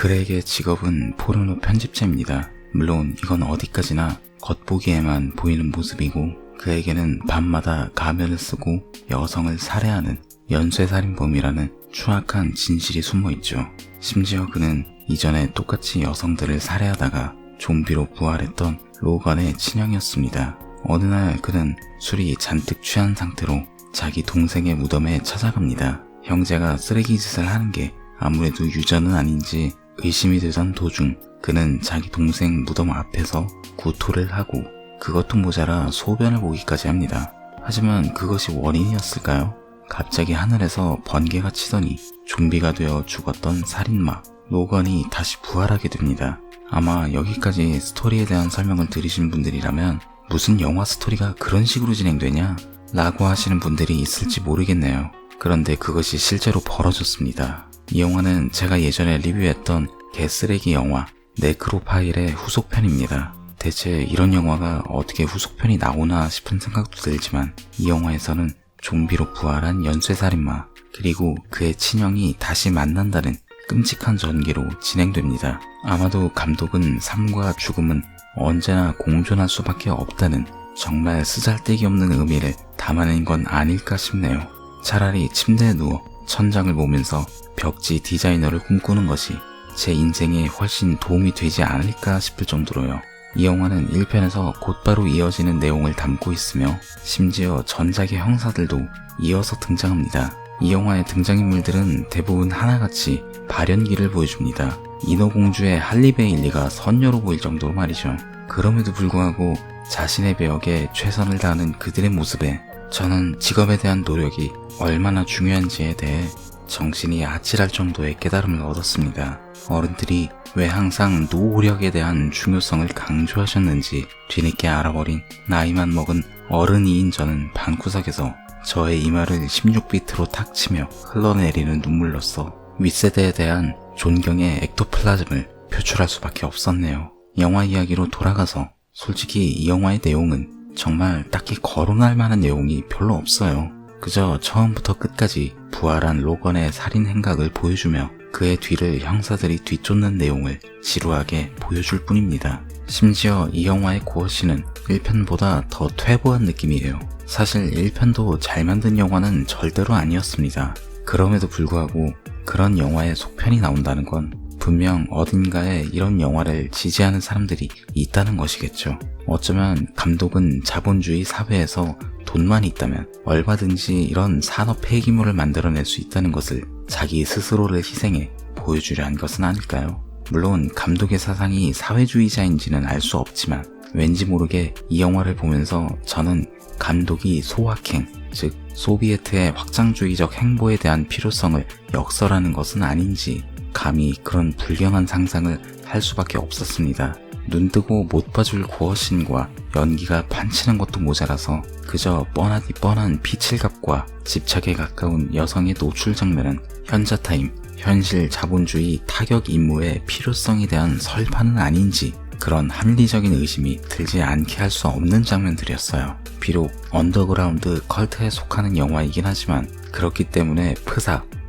그에게 직업은 포르노 편집자입니다. 물론 이건 어디까지나 겉보기에만 보이는 모습이고 그에게는 밤마다 가면을 쓰고 여성을 살해하는 연쇄살인범이라는 추악한 진실이 숨어있죠. 심지어 그는 이전에 똑같이 여성들을 살해하다가 좀비로 부활했던 로건의 친형이었습니다. 어느 날 그는 술이 잔뜩 취한 상태로 자기 동생의 무덤에 찾아갑니다. 형제가 쓰레기 짓을 하는 게 아무래도 유전은 아닌지 의심이 되던 도중 그는 자기 동생 무덤 앞에서 구토를 하고 그것도 모자라 소변을 보기까지 합니다. 하지만 그것이 원인이었을까요? 갑자기 하늘에서 번개가 치더니 좀비가 되어 죽었던 살인마 로건이 다시 부활하게 됩니다. 아마 여기까지 스토리에 대한 설명을 들으신 분들이라면 무슨 영화 스토리가 그런 식으로 진행되냐? 라고 하시는 분들이 있을지 모르겠네요. 그런데 그것이 실제로 벌어졌습니다. 이 영화는 제가 예전에 리뷰했던 개쓰레기 영화 네크로파일의 후속편입니다. 대체 이런 영화가 어떻게 후속편이 나오나 싶은 생각도 들지만 이 영화에서는 좀비로 부활한 연쇄살인마 그리고 그의 친형이 다시 만난다는 끔찍한 전개로 진행됩니다. 아마도 감독은 삶과 죽음은 언제나 공존할 수밖에 없다는 정말 쓰잘데기 없는 의미를 담아낸 건 아닐까 싶네요. 차라리 침대에 누워 천장을 보면서 벽지 디자이너를 꿈꾸는 것이 제 인생에 훨씬 도움이 되지 않을까 싶을 정도로요. 이 영화는 1편에서 곧바로 이어지는 내용을 담고 있으며 심지어 전작의 형사들도 이어서 등장합니다. 이 영화의 등장인물들은 대부분 하나같이 발연기를 보여줍니다. 인어공주의 할리베일리가 선녀로 보일 정도로 말이죠. 그럼에도 불구하고 자신의 배역에 최선을 다하는 그들의 모습에 저는 직업에 대한 노력이 얼마나 중요한지에 대해 정신이 아찔할 정도의 깨달음을 얻었습니다. 어른들이 왜 항상 노력에 대한 중요성을 강조하셨는지 뒤늦게 알아버린 나이만 먹은 어른이인 저는 방구석에서 저의 이마를 16비트로 탁 치며 흘러내리는 눈물로써 윗세대에 대한 존경의 액토플라즘을 표출할 수밖에 없었네요. 영화 이야기로 돌아가서 솔직히 이 영화의 내용은 정말 딱히 거론할 만한 내용이 별로 없어요. 그저 처음부터 끝까지 부활한 로건의 살인 행각을 보여주며 그의 뒤를 형사들이 뒤쫓는 내용을 지루하게 보여줄 뿐입니다. 심지어 이 영화의 고어씬은 1편보다 더 퇴보한 느낌이에요. 사실 1편도 잘 만든 영화는 절대로 아니었습니다. 그럼에도 불구하고 그런 영화의 속편이 나온다는 건 분명 어딘가에 이런 영화를 지지하는 사람들이 있다는 것이겠죠. 어쩌면 감독은 자본주의 사회에서 돈만 있다면 얼마든지 이런 산업 폐기물을 만들어낼 수 있다는 것을 자기 스스로를 희생해 보여주려 한 것은 아닐까요? 물론 감독의 사상이 사회주의자인지는 알 수 없지만 왠지 모르게 이 영화를 보면서 저는 감독이 소확행, 즉 소비에트의 확장주의적 행보에 대한 필요성을 역설하는 것은 아닌지 감히 그런 불경한 상상을 할 수밖에 없었습니다. 눈뜨고 못 봐줄 고어씬과 연기가 판치는 것도 모자라서 그저 뻔하디 뻔한 피칠갑과 집착에 가까운 여성의 노출 장면은 현자타임, 현실 자본주의 타격 임무의 필요성에 대한 설파는 아닌지 그런 합리적인 의심이 들지 않게 할 수 없는 장면들이었어요. 비록 언더그라운드 컬트에 속하는 영화이긴 하지만 그렇기 때문에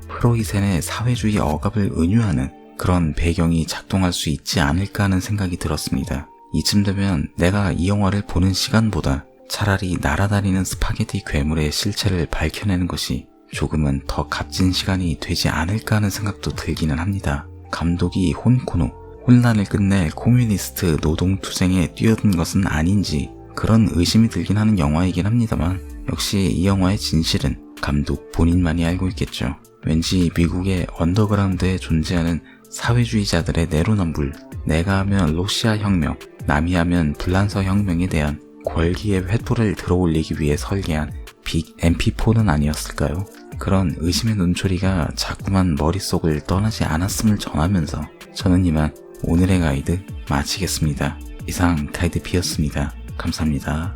프로이센의 사회주의 억압을 은유하는 그런 배경이 작동할 수 있지 않을까 하는 생각이 들었습니다. 이쯤 되면 내가 이 영화를 보는 시간보다 차라리 날아다니는 스파게티 괴물의 실체를 밝혀내는 것이 조금은 더 값진 시간이 되지 않을까 하는 생각도 들기는 합니다. 감독이 혼란을 끝낼 코뮤니스트 노동투쟁에 뛰어든 것은 아닌지 그런 의심이 들긴 하는 영화이긴 합니다만 역시 이 영화의 진실은 감독 본인만이 알고 있겠죠. 왠지 미국의 언더그라운드에 존재하는 사회주의자들의 내로남불, 내가 하면 러시아 혁명, 남이 하면 불란서 혁명에 대한 권기의 횃불을 들어올리기 위해 설계한 빅 MP4는 아니었을까요? 그런 의심의 눈초리가 자꾸만 머릿속을 떠나지 않았음을 전하면서 저는 이만 오늘의 가이드 마치겠습니다. 이상 가이드 B였습니다. 감사합니다.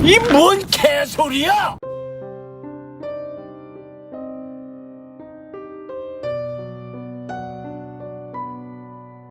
이 뭔 개소리야!